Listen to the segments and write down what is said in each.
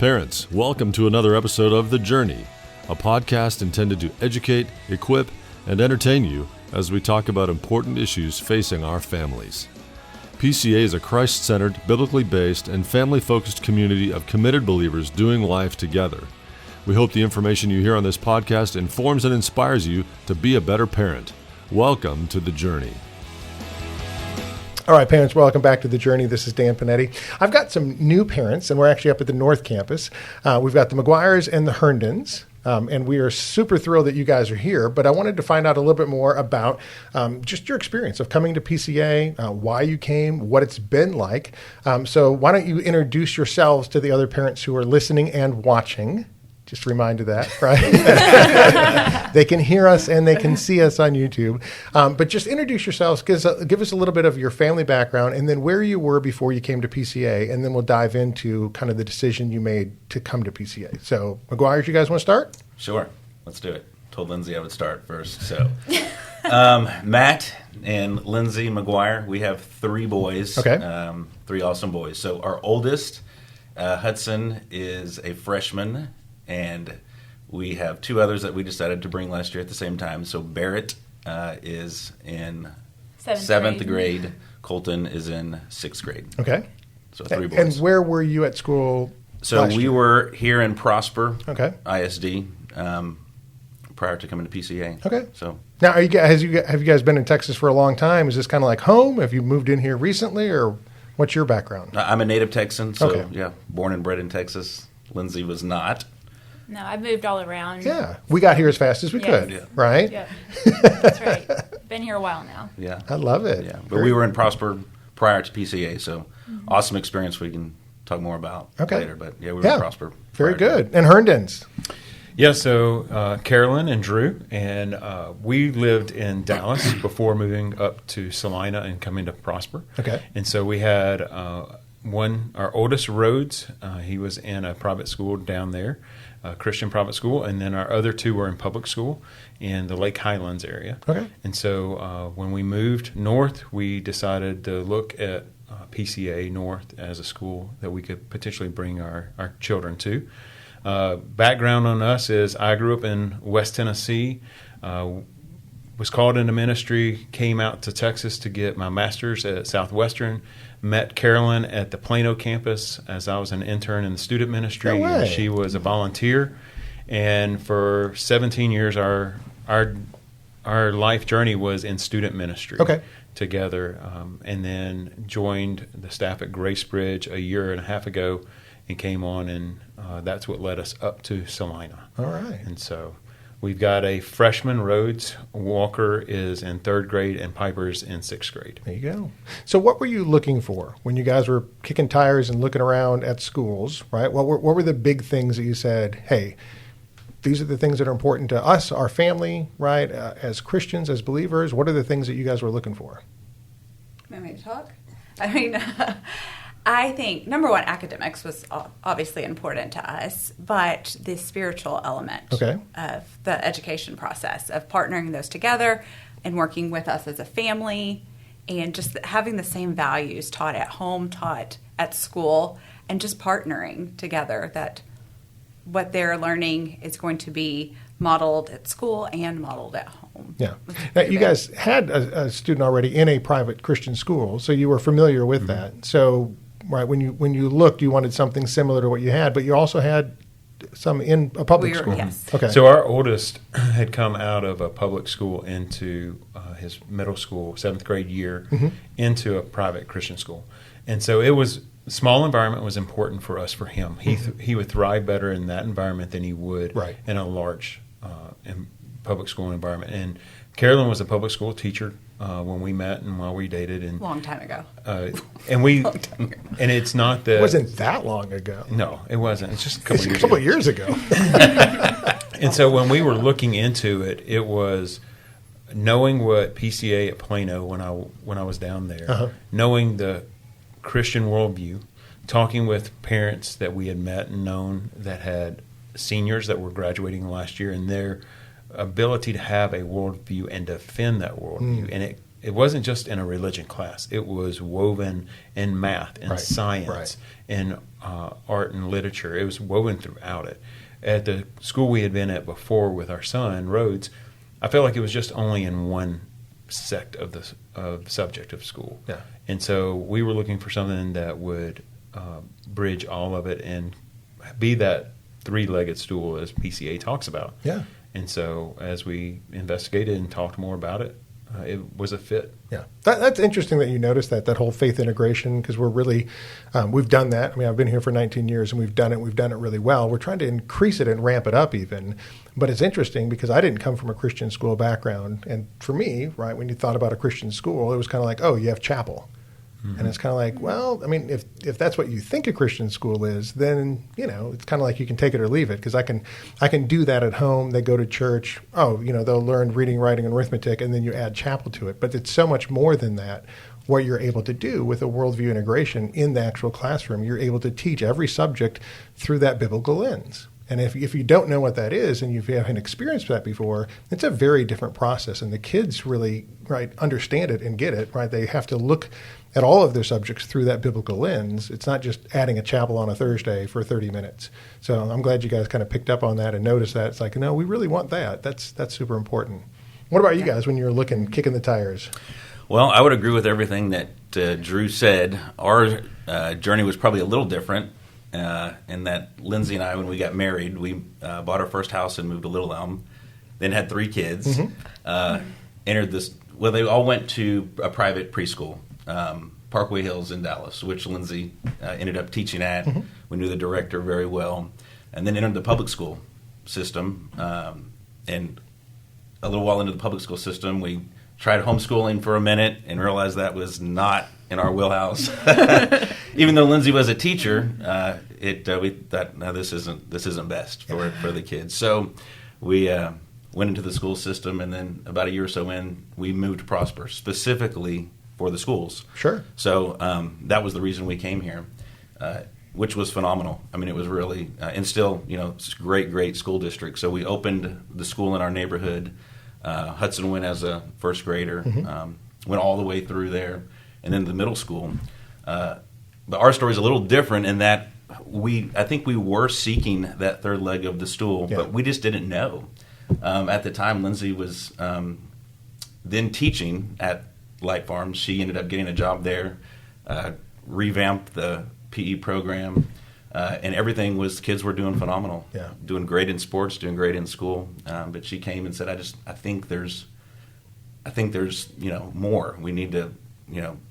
Parents, welcome to another episode of The Journey, a podcast intended to educate, equip, and entertain you as we talk about important issues facing our families. PCA is a Christ-centered, biblically based, and family-focused community of committed believers doing life together. We hope the information you hear on this podcast informs and inspires you to be a better parent. Welcome to The Journey. All right, parents, welcome back to The Journey. This is Dan Panetti. I've got some new parents, and we're actually up at the North Campus. We've got the McGuires and the Herndons, and we are super thrilled that you guys are here. But I wanted to find out a little bit more about just your experience of coming to PCA, why you came, what it's been like. So why don't you introduce yourselves to the other parents who are listening and watching? Just a reminder that, right? They can hear us and they can see us on YouTube. But just introduce yourselves, give us a little bit of your family background and then where you were before you came to PCA. And then we'll dive into kind of the decision you made to come to PCA. So, McGuire, you guys want to start? Sure. Let's do it. Told Lindsay I would start first. So, Matt and Lindsay McGuire, we have three boys. Okay. Three awesome boys. So, our oldest, Hudson, is a freshman. And we have two others that we decided to bring last year at the same time. So Barrett is in seventh grade. Colton is in sixth grade. Okay. So three boys. And where were you at school? So we were here in Prosper, okay, ISD, prior to coming to PCA. Okay. So now, have you guys been in Texas for a long time? Is this kind of like home? Have you moved in here recently, or what's your background? I'm a native Texan. So okay. Yeah, born and bred in Texas. Lindsay was not. No, I've moved all around. Yeah, we got here as fast as we could, yeah. Right? Yeah, that's right. Been here a while now. Yeah, I love it. Yeah, but we were in Prosper prior to PCA, so awesome experience we can talk more about later. But yeah, we were in Prosper. Very good. And Herndons. Yeah, so Carolyn and Drew, and we lived in Dallas before moving up to Salina and coming to Prosper. Okay. And so we had our oldest, Rhodes, he was in a private school down there, a Christian private school, and then our other two were in public school in the Lake Highlands area. Okay. And so when we moved north, we decided to look at PCA North as a school that we could potentially bring our children to. Background on us is I grew up in West Tennessee, was called into ministry, came out to Texas to get my master's at Southwestern, met Carolyn at the Plano campus as I was an intern in the student ministry. No way. She was a volunteer. And for 17 years, our life journey was in student ministry together, and then joined the staff at Gracebridge a year and a half ago and came on, and that's what led us up to Salina. All right. And so we've got a freshman, Rhodes. Walker is in third grade, and Piper's in sixth grade. There you go. So what were you looking for when you guys were kicking tires and looking around at schools, right? What were the big things that you said, hey, these are the things that are important to us, our family, right? As Christians, as believers, what are the things that you guys were looking for? Want me to talk? I mean, I think, number one, academics was obviously important to us, but the spiritual element of the education process, of partnering those together and working with us as a family, and just having the same values taught at home, taught at school, and just partnering together, that what they're learning is going to be modeled at school and modeled at home. Yeah. Now, you guys had a student already in a private Christian school, so you were familiar with that. So, right, when you looked, you wanted something similar to what you had, but you also had some in a public school. Yes. Okay. So our oldest had come out of a public school into his middle school, seventh grade year, into a private Christian school. And so it was, small environment was important for us, for him. He would thrive better in that environment than he would in a large public school environment. And Carolyn was a public school teacher when we met and while we dated, and long time ago. And it's not that it wasn't that long ago. No, it wasn't. It's just a couple years ago. And so when we were looking into it, it was knowing what PCA at Plano when I was down there, knowing the Christian worldview, talking with parents that we had met and known that had seniors that were graduating last year, and their ability to have a worldview and defend that worldview. And it wasn't just in a religion class. It was woven in math and science and art and literature. It was woven throughout it. At the school we had been at before with our son, Rhodes, I felt like it was just only in one sect of the subject of school. Yeah. And so we were looking for something that would bridge all of it and be that three-legged stool as PCA talks about. Yeah. And so as we investigated and talked more about it, it was a fit. Yeah, that's interesting that you noticed that whole faith integration, because we're really, we've done that. I mean, I've been here for 19 years and we've done it really well. We're trying to increase it and ramp it up even. But it's interesting because I didn't come from a Christian school background. And for me, right, when you thought about a Christian school, it was kind of like, oh, you have chapel. And it's kind of like, well, I mean, if that's what you think a Christian school is, then, it's kind of like you can take it or leave it, because I can do that at home. They go to church. Oh, they'll learn reading, writing, and arithmetic, and then you add chapel to it. But it's so much more than that, what you're able to do with a worldview integration in the actual classroom. You're able to teach every subject through that biblical lens. And if you don't know what that is and you haven't experienced that before, it's a very different process. And the kids really, understand it and get it, right? They have to look at all of their subjects through that biblical lens. It's not just adding a chapel on a Thursday for 30 minutes. So I'm glad you guys kind of picked up on that and noticed that. It's like, no, we really want that. That's super important. What about you guys when you're kicking the tires? Well, I would agree with everything that Drew said. Our journey was probably a little different in that Lindsay and I, when we got married, we bought our first house and moved to Little Elm, then had 3 kids, entered this, well, they all went to a private preschool, Parkway Hills in Dallas, which Lindsay ended up teaching at. We knew the director very well, and then entered the public school system. And a little while into the public school system, we tried homeschooling for a minute and realized that was not in our wheelhouse. Even though Lindsay was a teacher, we thought, no, this isn't best for the kids. So we went into the school system, and then about a year or so in, we moved to Prosper, specifically for the schools. Sure. So that was the reason we came here, which was phenomenal. I mean, it was really, and still, it's a great school district. So we opened the school in our neighborhood. Hudson went as a first grader, went all the way through there, and then the middle school. But our story is a little different in that I think we were seeking that third leg of the stool, but we just didn't know. At the time, Lindsay was then teaching at Light Farms. She ended up getting a job there, revamped the PE program, and everything was, kids were doing phenomenal, doing great in sports, doing great in school. But she came and said, I think there's more. We need to,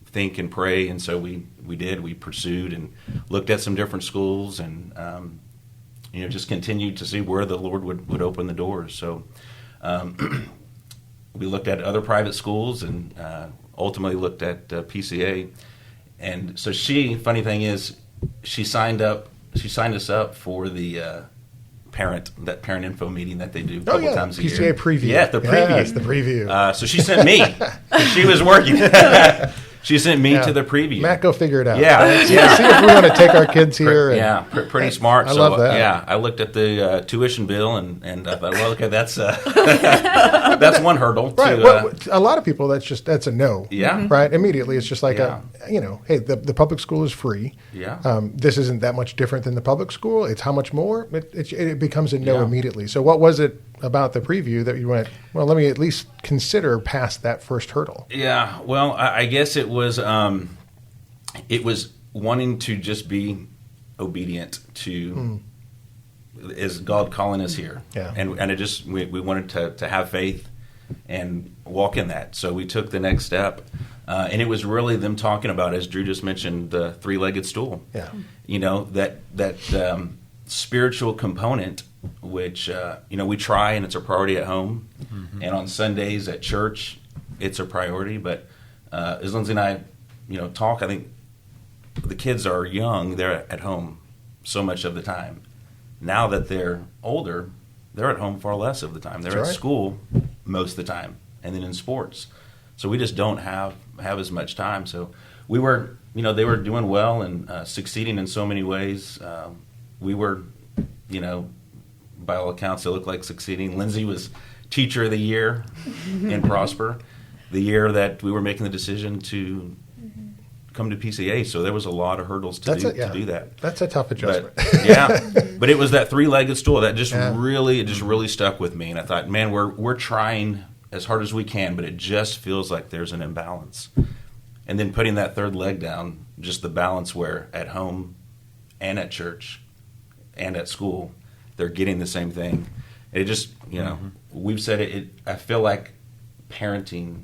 think and pray. And so we did. We pursued and looked at some different schools, and just continued to see where the Lord would open the doors. So we looked at other private schools and ultimately looked at PCA. And so funny thing is, she signed us up for the parent info meeting that they do a couple times a PCA year. preview. Yeah, the preview. Yes, the preview. So she sent me. She was working. She sent me to the preview. Matt, go figure it out. Yeah. See if we want to take our kids here. Pretty smart. I love that. Yeah, I looked at the tuition bill and I thought, well, okay, that's that's one hurdle. Right. A lot of people, that's a no. Yeah. Right. Immediately, it's just like hey, the public school is free. Yeah. This isn't that much different than the public school. It's how much more. It becomes a no immediately. So what was it about the preview that you went, well, let me at least consider past that first hurdle? Yeah. Well, I guess it was wanting to just be obedient to is God calling us here. Yeah. And it just we wanted to have faith and walk in that. So we took the next step. And it was really them talking about, as Drew just mentioned, the three-legged stool. Yeah. That spiritual component, which we try, and it's a priority at home, and on Sundays at church, it's a priority. But as Lindsay and I, talk, I think the kids are young; they're at home so much of the time. Now that they're older, they're at home far less of the time. They're at school most of the time, and then in sports. So we just don't have as much time. So we were, they were doing well and succeeding in so many ways. We were, by all accounts, it looked like succeeding. Lindsay was Teacher of the Year in Prosper. the year that we were making the decision to come to PCA. So there was a lot of hurdles to do that. That's a tough adjustment. But it was that three-legged stool that just really stuck with me. And I thought, man, we're trying as hard as we can, but it just feels like there's an imbalance. And then putting that third leg down, just the balance where at home and at church and at school, they're getting the same thing. It just, we've said it, I feel like parenting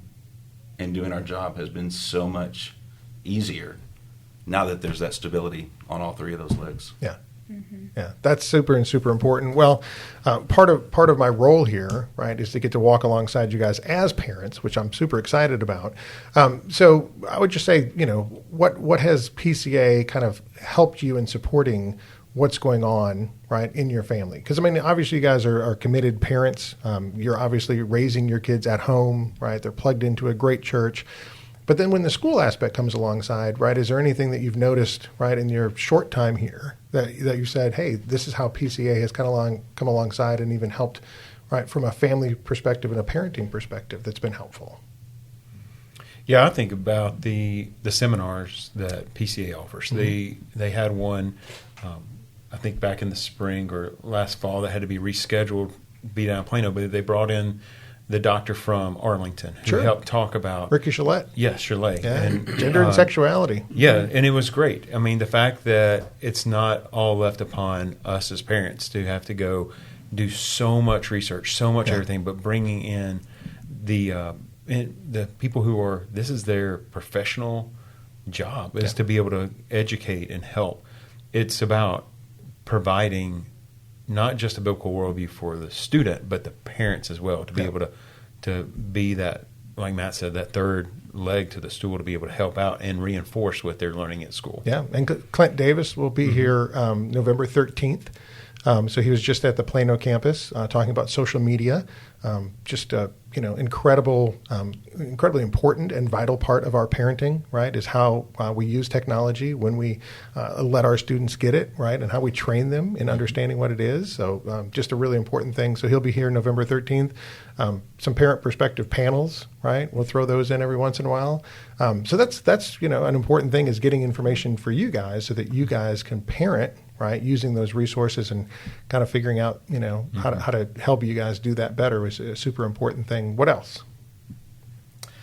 and doing our job has been so much easier now that there's that stability on all three of those legs. Yeah. Yeah, that's super important. Well, part of my role here, right, is to get to walk alongside you guys as parents, which I'm super excited about. So I would just say, what has PCA kind of helped you in supporting what's going on, right, in your family? Because, obviously you guys are committed parents. You're obviously raising your kids at home, right? They're plugged into a great church. But then when the school aspect comes alongside, right, is there anything that you've noticed, right, in your short time here that you said, hey, this is how PCA has come alongside and even helped, right, from a family perspective and a parenting perspective that's been helpful? Yeah, I think about the seminars that PCA offers. They had one, I think back in the spring or last fall, that had to be rescheduled, be down in Plano, but they brought in the doctor from Arlington who helped talk about Ricky Chalet. Yes, Chalet. Yeah, and gender and sexuality. Yeah, and it was great. The fact that it's not all left upon us as parents to have to go do so much research, so much everything, but bringing in the people who this is their professional job, is to be able to educate and help. It's about providing not just a biblical worldview for the student, but the parents as well, to be able to be that, like Matt said, that third leg to the stool, to be able to help out and reinforce what they're learning at school. Yeah, and Clint Davis will be here November 13th. So he was just at the Plano campus talking about social media. Incredibly important and vital part of our parenting, right, is how we use technology when we let our students get it, right, and how we train them in understanding what it is. So just a really important thing. So he'll be here November 13th. Some parent perspective panels, right? We'll throw those in every once in a while. So that's an important thing, is getting information for you guys so that you guys can parent, right, using those resources and kind of figuring out, how to help you guys do that better is a super important thing. What else?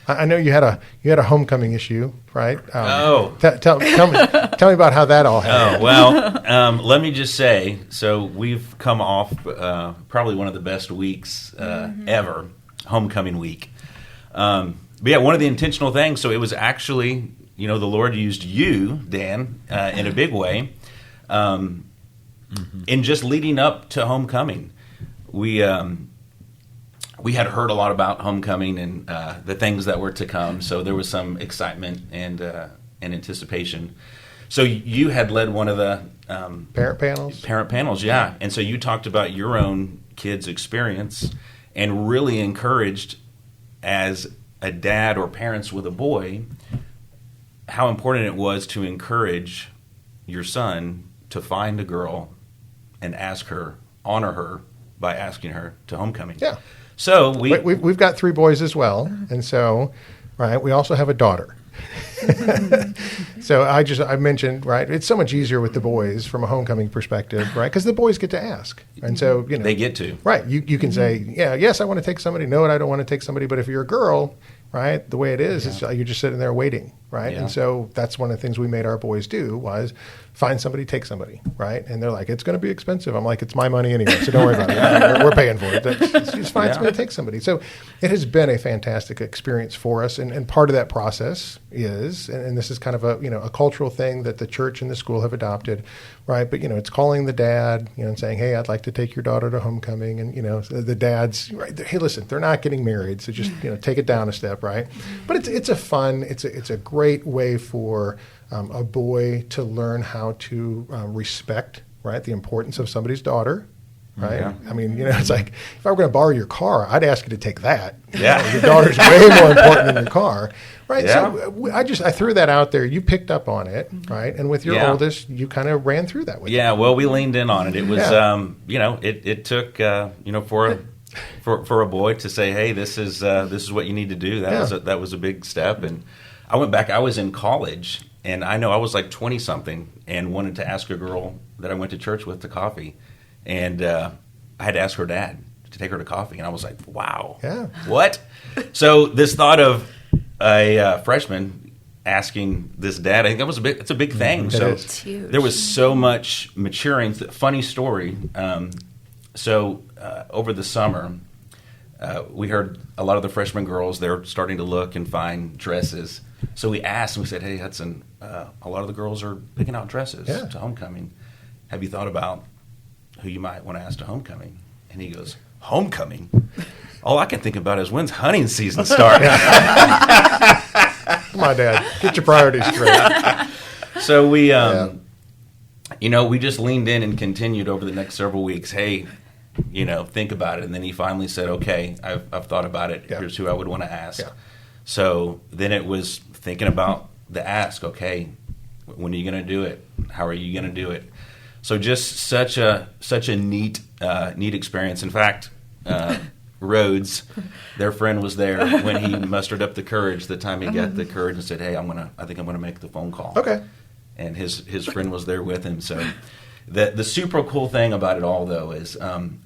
I know you had a homecoming issue, right? Tell me about how that all happened. Let me just say, so we've come off probably one of the best weeks ever, homecoming week. But yeah, one of the intentional things. So it was actually, the Lord used you, Dan, in a big way. In just leading up to homecoming, we had heard a lot about homecoming and the things that were to come. So there was some excitement and anticipation. So you had led one of the parent panels, yeah. And so you talked about your own kids' experience and really encouraged, as a dad or parents with a boy, how important it was to encourage your son to find a girl and honor her by asking her to homecoming. Yeah. So we've got 3 boys as well, and so, right, we also have a daughter. So I mentioned, right, it's so much easier with the boys from a homecoming perspective, right, because the boys get to ask, and so they get to, right. You can say, yes, I want to take somebody. No, I don't want to take somebody. But if you're a girl, right, the way it is you're just sitting there waiting, right, and so that's one of the things we made our boys do was find somebody, take somebody, right? And they're like, it's going to be expensive. I'm like, it's my money anyway, so don't worry about it. We're paying for it. Just find somebody, take somebody. So it has been a fantastic experience for us. And part of that process is, and this is kind of a cultural thing that the church and the school have adopted, right? But, it's calling the dad, and saying, hey, I'd like to take your daughter to homecoming. And, the dad's, right, hey, listen, they're not getting married, so just, take it down a step, right? But it's a great way for a boy to learn how to respect, right, the importance of somebody's daughter, right? Yeah. It's like, if I were going to borrow your car, I'd ask you to take that. Yeah. Your daughter's way more important than your car, right? Yeah. So I threw that out there. You picked up on it, right? And with your oldest, you kind of ran through that with well, we leaned in on it. It was, it took, for for a boy to say, hey, this is what you need to do. That was a big step. And I went back. I was in college, and I know I was like 20 something, and wanted to ask a girl that I went to church with to coffee, and I had to ask her dad to take her to coffee, and I was like, wow, what? So this thought of a freshman asking this dad, I think it's a big thing. So it's huge. There was so much maturing. Funny story. Over the summer, we heard a lot of the freshman girls, they're starting to look and find dresses. So we asked, and we said, hey, Hudson, a lot of the girls are picking out dresses to homecoming. Have you thought about who you might want to ask to homecoming? And he goes, homecoming? All I can think about is when's hunting season start? Come on, Dad. Get your priorities straight. So we, we just leaned in and continued over the next several weeks. Hey, think about it. And then he finally said, okay, I've thought about it. Yeah. Here's who I would want to ask. Yeah. So then it was thinking about the ask. Okay, when are you going to do it? How are you going to do it? So just such a neat experience. In fact, Rhodes, their friend, was there when he mustered up the courage. The time he got the courage and said, "Hey, I think I'm gonna make the phone call." Okay. And his friend was there with him. So the super cool thing about it all, though, is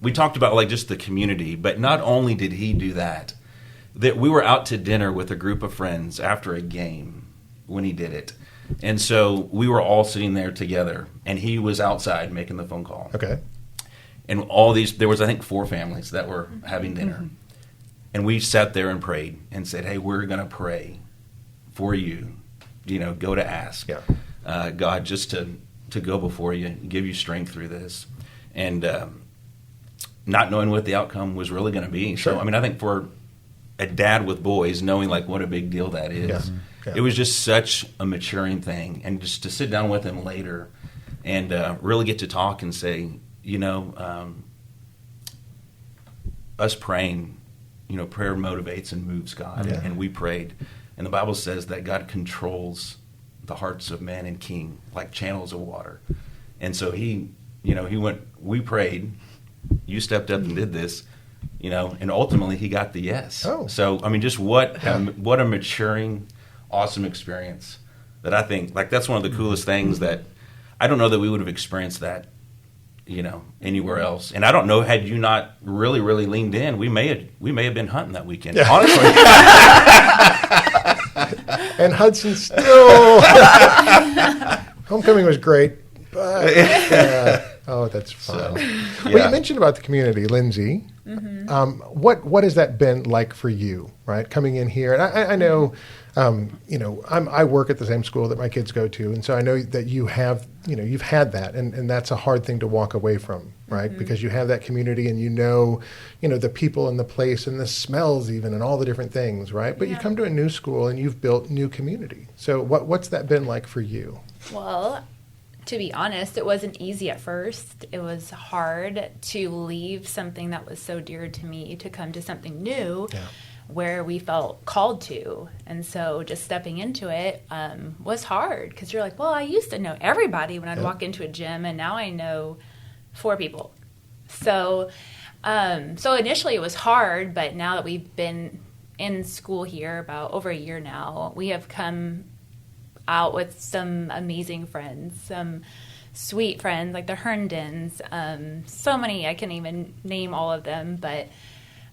we talked about like just the community. But not only did he do that we were out to dinner with a group of friends after a game when he did it. And so we were all sitting there together, and he was outside making the phone call. Okay. And there was, I think, 4 families that were having dinner. Mm-hmm. And we sat there and prayed and said, hey, we're going to pray for you, go to ask God just to go before you and give you strength through this. And not knowing what the outcome was really going to be. Sure. So, I think for a dad with boys, knowing like what a big deal that is, it was just such a maturing thing. And just to sit down with him later and really get to talk and say, us praying, prayer motivates and moves God. Yeah. And we prayed. And the Bible says that God controls the hearts of man and king like channels of water. And so he went, we prayed, you stepped up and did this, and ultimately he got the yes. Oh. So, just what a maturing, awesome experience that I think, like, that's one of the coolest things that I don't know that we would have experienced that, anywhere else. And I don't know, had you not really, really leaned in, we may have been hunting that weekend. Yeah. Honestly. And Hudson still. Homecoming was great, but that's fun. Well, you mentioned about the community, Lindsay. Mm-hmm. What has that been like for you, right? Coming in here, and I know, I work at the same school that my kids go to, and so I know that you have, you've had that, and that's a hard thing to walk away from, right? Mm-hmm. Because you have that community, and the people and the place and the smells even, and all the different things, right? But you come to a new school and you've built new community. So what's that been like for you? Well, to be honest, it wasn't easy at first. It was hard to leave something that was so dear to me to come to something new where we felt called to. And so just stepping into it was hard because you're like, well, I used to know everybody when I'd walk into a gym, and now I know 4 people. So initially it was hard, but now that we've been in school here about over a year now, we have come out with some amazing friends, some sweet friends like the Herndons, so many, I can't even name all of them, but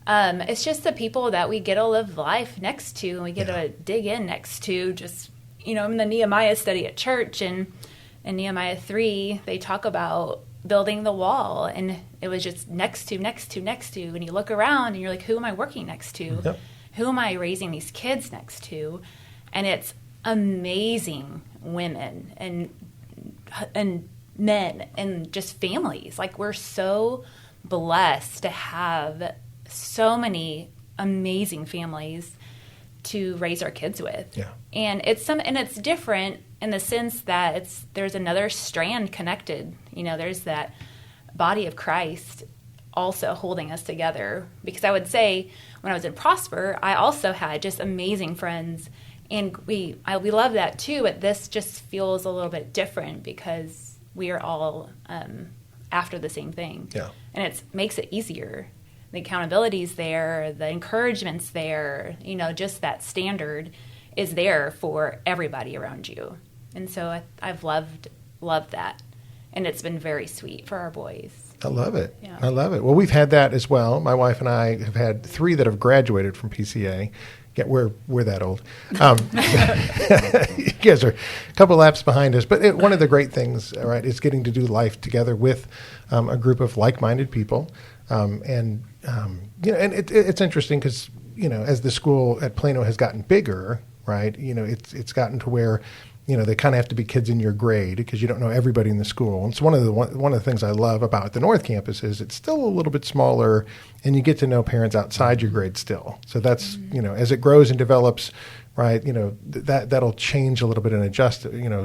it's just the people that we get to live life next to and we get to dig in next to. Just, in the Nehemiah study at church, and in Nehemiah 3, they talk about building the wall, and it was just next to, and you look around and you're like, who am I working next to? Yep. Who am I raising these kids next to? And it's amazing women and men and just families. Like, we're so blessed to have so many amazing families to raise our kids with. Yeah. And it's different in the sense that there's another strand connected. There's that body of Christ also holding us together. Because I would say when I was in Prosper, I also had just amazing friends. And we love that too, but this just feels a little bit different because we are all after the same thing. Yeah. And it makes it easier. the accountability's there, the encouragement's there, just that standard is there for everybody around you. And so I've loved that. And it's been very sweet for our boys. I love it. Yeah. I love it. Well, we've had that as well. My wife and I have had 3 that have graduated from PCA. Yeah, we're that old. You guys are a couple laps behind us. But one of the great things, right, is getting to do life together with a group of like-minded people. And it's interesting because, as the school at Plano has gotten bigger, right, it's gotten to where they kind of have to be kids in your grade because you don't know everybody in the school. And so one of the things I love about the North Campus is it's still a little bit smaller, and you get to know parents outside your grade still. So that's as it grows and develops, right? That'll change a little bit and adjust,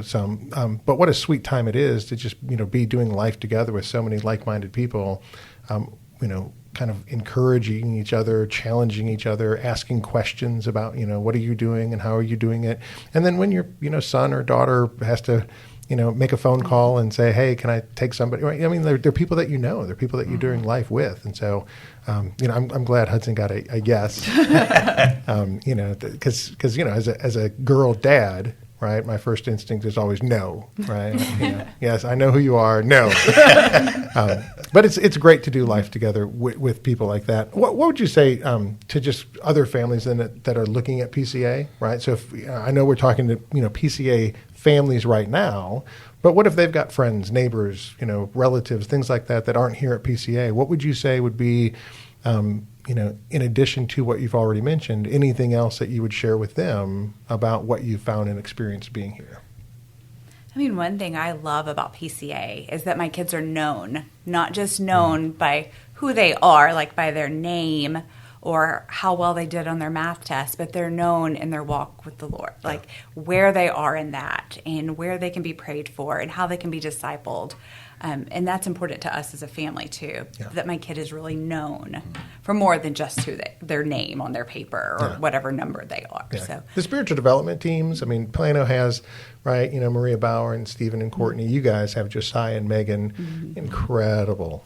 some. But what a sweet time it is to just be doing life together with so many like-minded people. Kind of encouraging each other, challenging each other, asking questions about, what are you doing and how are you doing it? And then when your, son or daughter has to, make a phone call and say, hey, can I take somebody? Right? I mean, they're people that they're people that you're doing life with. And so, I'm glad Hudson got a yes, because, as a girl dad, right, my first instinct is always no, right? Yes, I know who you are, no. But it's great to do life together with people like that. What would you say to just other families that are looking at PCA, right? So if, I know we're talking to PCA families right now, but what if they've got friends, neighbors, relatives, things like that aren't here at PCA? What would you say would be, in addition to what you've already mentioned, anything else that you would share with them about what you found and experienced being here? I mean, one thing I love about PCA is that my kids are known, not just known by who they are, like by their name or how well they did on their math test, but they're known in their walk with the Lord, like where they are in that and where they can be prayed for and how they can be discipled. And that's important to us as a family, too, that my kid is really known for more than just their name on their paper or whatever number they are. Yeah. So the spiritual development teams, I mean, Plano has, right, Maria Bauer and Stephen and Courtney. You guys have Josiah and Megan. Incredible,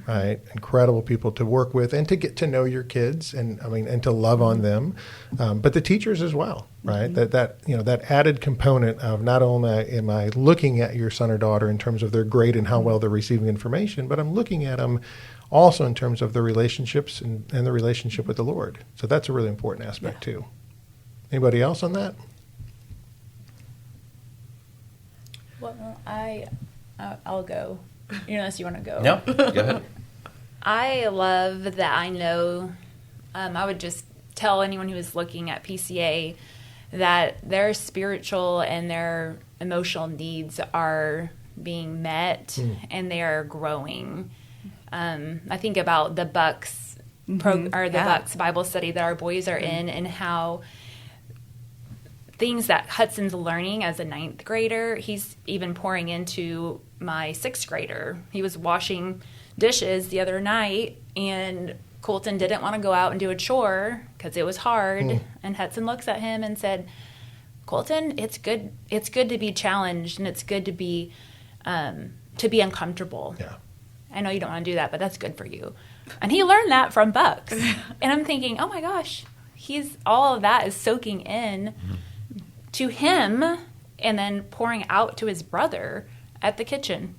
right? Incredible people to work with and to get to know your kids and to love on them. But the teachers as well, right? That added component of not only am I looking at your son or daughter in terms of their grade and how well they're receiving information, but I'm looking at them also in terms of the relationships and the relationship with the Lord. So that's a really important aspect too. Anybody else on that? Well, I'll go. Unless you want to go. No, go ahead. I love that I know. I would just tell anyone who is looking at PCA that their spiritual and their emotional needs are being met and they are growing. I think about the Bucks Bucks Bible study that our boys are in, and how things that Hudson's learning as a 9th grader, he's even pouring into my 6th grader. He was washing dishes the other night, and Colton didn't want to go out and do a chore because it was hard. And Hudson looks at him and said, Colton, it's good to be challenged, and it's good to be uncomfortable. Yeah. I know you don't want to do that, but that's good for you. And he learned that from Bucks. And I'm thinking, oh my gosh, all of that is soaking in to him and then pouring out to his brother in the kitchen.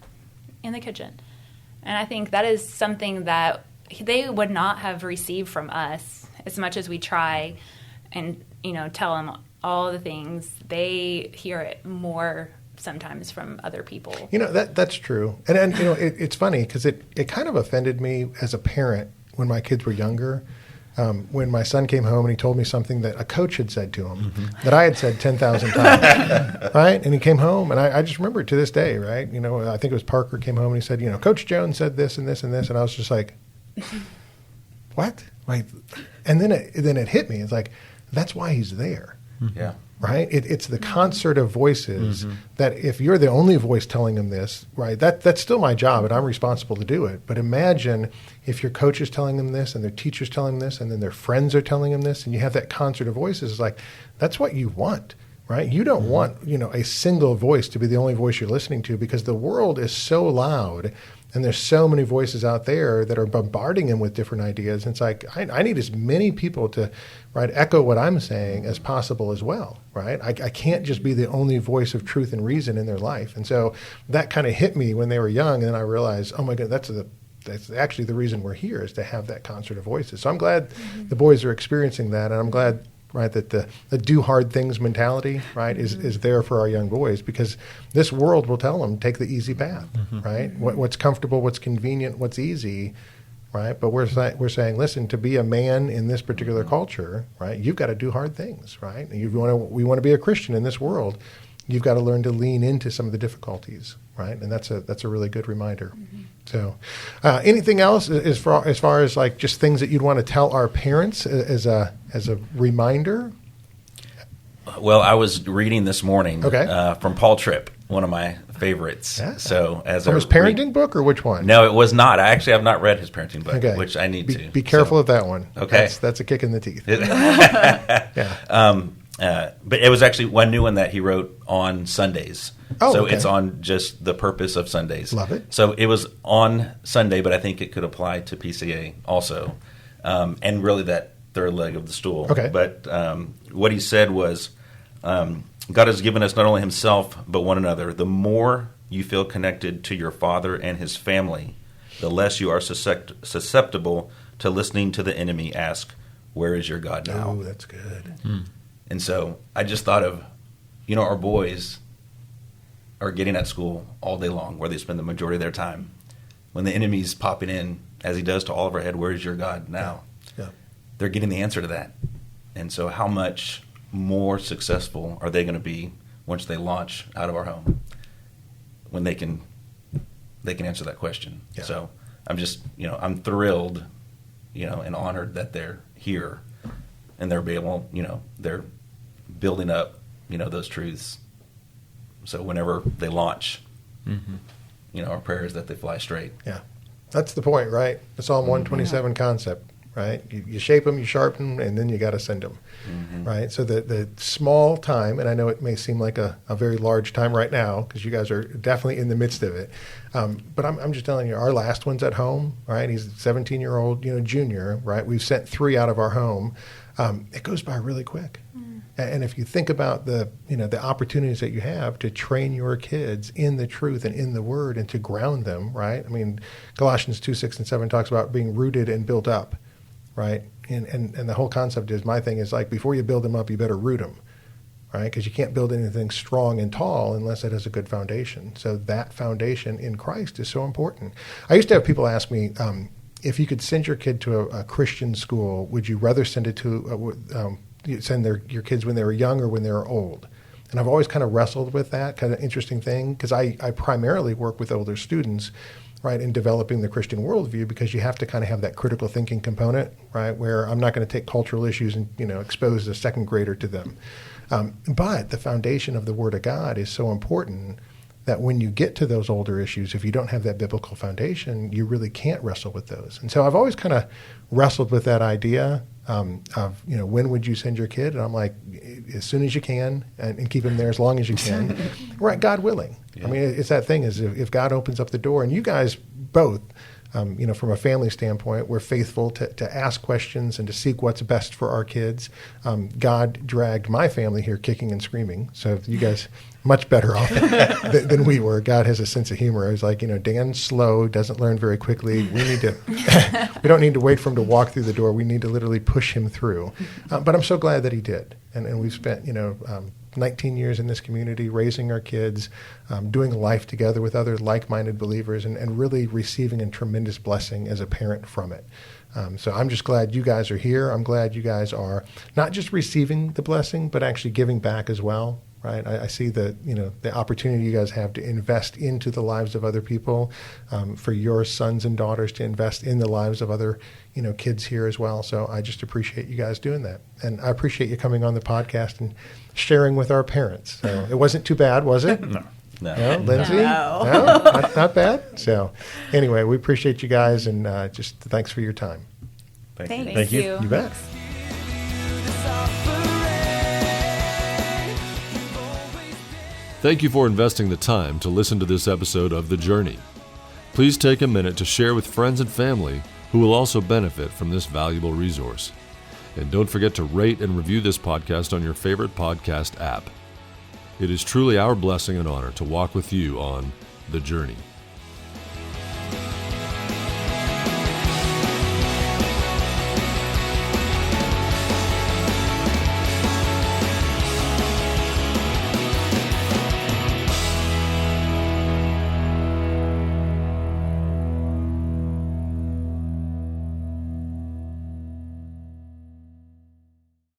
And I think that is something that they would not have received from us as much as we try and, tell them all the things. They hear it more sometimes from other people. That's true. And it's funny because it kind of offended me as a parent when my kids were younger. When my son came home and he told me something that a coach had said to him that I had said 10,000 times, right? And he came home, and I just remember it to this day, right? I think it was Parker came home and he said, Coach Jones said this and this and this, and I was just like, what? Like, and then it hit me. It's like, that's why he's there. Yeah. Right? It's the concert of voices that if you're the only voice telling them this, right, that's still my job and I'm responsible to do it. But imagine if your coach is telling them this and their teacher's telling them this and then their friends are telling them this and you have that concert of voices. It's like, that's what you want, right? You don't want, a single voice to be the only voice you're listening to because the world is so loud And there's so many voices out there that are bombarding him with different ideas. And it's like, I need as many people to, right, echo what I'm saying as possible as well, right? I can't just be the only voice of truth and reason in their life. And so that kind of hit me when they were young. And I realized, oh my God, that's actually the reason we're here, is to have that concert of voices. So I'm glad the boys are experiencing that. And I'm glad, right, that the do hard things mentality, right, is there for our young boys, because this world will tell them, take the easy path, right? What's comfortable, what's convenient, what's easy, right? But we're saying, listen, to be a man in this particular culture, right, you've got to do hard things, right? And we want to be a Christian in this world. You've got to learn to lean into some of the difficulties, right? And that's a really good reminder. So, anything else as far as like just things that you'd want to tell our parents as a reminder? Well, I was reading this morning Okay. From Paul Tripp, one of my favorites. Yeah. So as From his parenting book, or which one? No, it was not. I actually have not read his parenting book, Okay. which I need to. Be careful of that one. Okay. That's a kick in the teeth. Yeah. But it was actually one new one that he wrote on Sundays. Oh, so okay. it's on just the purpose of Sundays. Love it. So it was on Sunday, but I think it could apply to PCA also, and really that third leg of the stool. Okay. But what he said was, God has given us not only himself, but one another. The more you feel connected to your father and his family, the less you are susceptible to listening to the enemy ask, where is your God now? Oh, that's good. And so I just thought of, our boys are getting at school all day long, where they spend the majority of their time. When the enemy's popping in, as he does to all of our head, where is your God now? Yeah. They're getting the answer to that. And so how much more successful are they going to be once they launch out of our home, when they can answer that question? Yeah. So I'm just, I'm thrilled, and honored that they're here, and they're they're building up, those truths. So whenever they launch, our prayer is that they fly straight. Yeah. That's the point, right? The Psalm 127 concept, right? You shape them, you sharpen them, and then you got to send them, right? So the small time, and I know it may seem like a very large time right now, because you guys are definitely in the midst of it. But I'm just telling you, our last one's at home, right? He's a 17-year-old, junior, right? We've sent 3 out of our home. It goes by really quick. And if you think about the opportunities that you have to train your kids in the truth and in the word, and to ground them, right? I mean, Colossians 2:6-7 talks about being rooted and built up, right? And the whole concept is, my thing is, like, before you build them up, you better root them, right? Because you can't build anything strong and tall unless it has a good foundation. So that foundation in Christ is so important. I used to have people ask me, if you could send your kid to a Christian school, would you rather send it to send your kids when they were young or when they were old? And I've always kind of wrestled with that kind of interesting thing, because I primarily work with older students, right, in developing the Christian worldview, because you have to kind of have that critical thinking component, right, where I'm not going to take cultural issues and expose a second grader to them. But the foundation of the Word of God is so important that when you get to those older issues, if you don't have that biblical foundation, you really can't wrestle with those. And so I've always kind of wrestled with that idea of, when would you send your kid? And I'm like, as soon as you can, and keep him there as long as you can, right, God willing. Yeah. I mean, it's that thing is, if God opens up the door, and you guys both, from a family standpoint, we're faithful to ask questions and to seek what's best for our kids. God dragged my family here kicking and screaming. So you guys much better off than we were. God has a sense of humor. I was like, Dan's slow, doesn't learn very quickly. We need to, we don't need to wait for him to walk through the door. We need to literally push him through. But I'm so glad that he did. And we've spent, 19 years in this community, raising our kids, doing life together with other like-minded believers, and really receiving a tremendous blessing as a parent from it. So I'm just glad you guys are here. I'm glad you guys are not just receiving the blessing, but actually giving back as well. Right, I see the opportunity you guys have to invest into the lives of other people, for your sons and daughters to invest in the lives of other kids here as well. So I just appreciate you guys doing that, and I appreciate you coming on the podcast and sharing with our parents. So it wasn't too bad, was it? No, Lindsay? No. Not bad. So anyway, we appreciate you guys, and just thanks for your time. Thank you. You bet. Thank you for investing the time to listen to this episode of The Journey. Please take a minute to share with friends and family who will also benefit from this valuable resource. And don't forget to rate and review this podcast on your favorite podcast app. It is truly our blessing and honor to walk with you on The Journey.